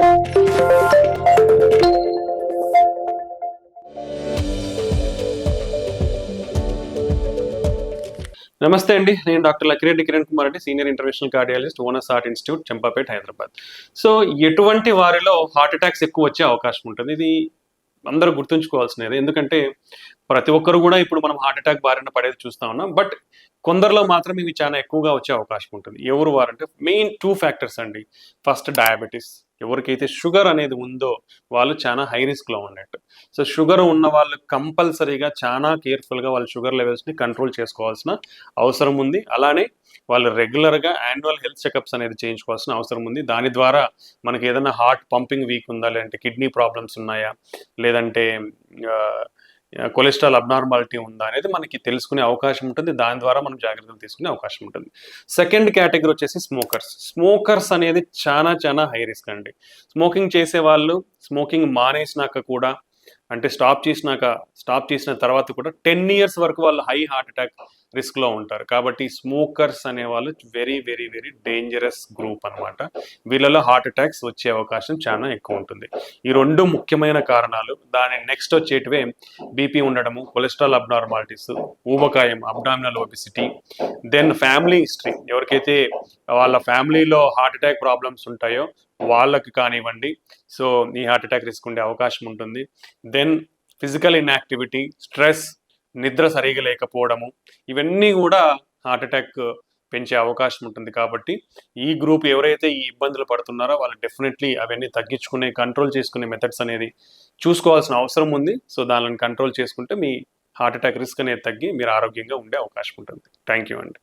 నమస్తే అండి, నేను doctor Lakkireddy Kiran Kumar Reddy, senior international cardiologist, onus heart institute, Champapet, Hyderabad. So ఎటువంటి వారిలో హార్ట్ అటాక్స్ ఎక్కువ వచ్చే అవకాశం ఉంటుంది? ఇది అందరూ గుర్తుంచుకోవాల్సినది. ఎందుకంటే ప్రతి ఒక్కరు కూడా ఇప్పుడు మనం హార్ట్ అటాక్ బారిన పడేది చూస్తా ఉన్నాం. బట్ కొందరిలో మాత్రం ఇవి చాలా ఎక్కువగా వచ్చే అవకాశం ఉంటుంది. ఎవరు వారంటే మెయిన్ 2 ఫ్యాక్టర్స్ అండి. First diabetes. ఎవరికైతే షుగర్ అనేది ఉందో వాళ్ళు చాలా హై రిస్క్‌లో ఉన్నట్టు. సో షుగర్ ఉన్న వాళ్ళు కంపల్సరీగా చాలా కేర్‌ఫుల్‌గా వాళ్ళ షుగర్ లెవెల్స్‌ని కంట్రోల్ చేసుకోవాల్సిన అవసరం ఉంది. అలానే వాళ్ళు రెగ్యులర్‌గా యాన్యువల్ హెల్త్ చెకప్స్ అనేది చేయించుకోవాల్సిన అవసరం ఉంది. దాని ద్వారా మనకి ఏదైనా హార్ట్ పంపింగ్ వీక్ ఉందా, లేదంటే కిడ్నీ ప్రాబ్లమ్స్ ఉన్నాయా, లేదంటే ఆహ్, కొలెస్ట్రాల్ అబ్నార్మాలిటీ ఉందా అనేది మనకి తెలుసుకునే అవకాశం ఉంటుంది. దాని ద్వారా మనం జాగ్రత్తలు తీసుకునే అవకాశం ఉంటుంది. సెకండ్ కేటగిరీ వచ్చేసి స్మోకర్స్. స్మోకర్స్ అనేది చాలా హై రిస్క్ అండి. స్మోకింగ్ చేసేవాళ్ళు స్మోకింగ్ మానేసినాక కూడా, అంటే స్టాప్ చేసిన తర్వాత కూడా 10 ఇయర్స్ వరకు వాళ్ళు హై హార్ట్ అటాక్ రిస్క్‌లో ఉంటారు. కాబట్టి స్మోకర్స్ అనేవాళ్ళు వెరీ డేంజరస్ గ్రూప్ అనమాట. వీళ్ళలో హార్ట్ అటాక్స్ వచ్చే అవకాశం చాలా ఎక్కువ ఉంటుంది. ఈ 2 ముఖ్యమైన కారణాలు. దాని నెక్స్ట్ వచ్చేటివే బీపీ ఉండడము, కొలెస్ట్రాల్ అబ్నార్మాలిటీస్, ఊబకాయం, abdominal obesity, then family history. ఎవరికైతే వాళ్ళ ఫ్యామిలీలో హార్ట్ అటాక్ ప్రాబ్లమ్స్ ఉంటాయో వాళ్ళకి కానివ్వండి, సో ఈ హార్ట్ అటాక్ రిస్క్ ఉండే అవకాశం ఉంటుంది. దెన్ ఫిజికల్ ఇన్యాక్టివిటీ, స్ట్రెస్, నిద్ర సరిగా లేకపోవడము, ఇవన్నీ కూడా హార్ట్ అటాక్ పెంచే అవకాశం ఉంటుంది. కాబట్టి ఈ గ్రూప్ ఎవరైతే ఈ ఇబ్బందులు పడుతున్నారో వాళ్ళు డెఫినెట్లీ అవన్నీ తగ్గించుకునే, కంట్రోల్ చేసుకునే మెథడ్స్ అనేది చూసుకోవాల్సిన అవసరం ఉంది. సో దానిని కంట్రోల్ చేసుకుంటే మీ హార్ట్ అటాక్ రిస్క్ అనేది తగ్గి మీరు ఆరోగ్యంగా ఉండే అవకాశం ఉంటుంది. థ్యాంక్ యూ అండి.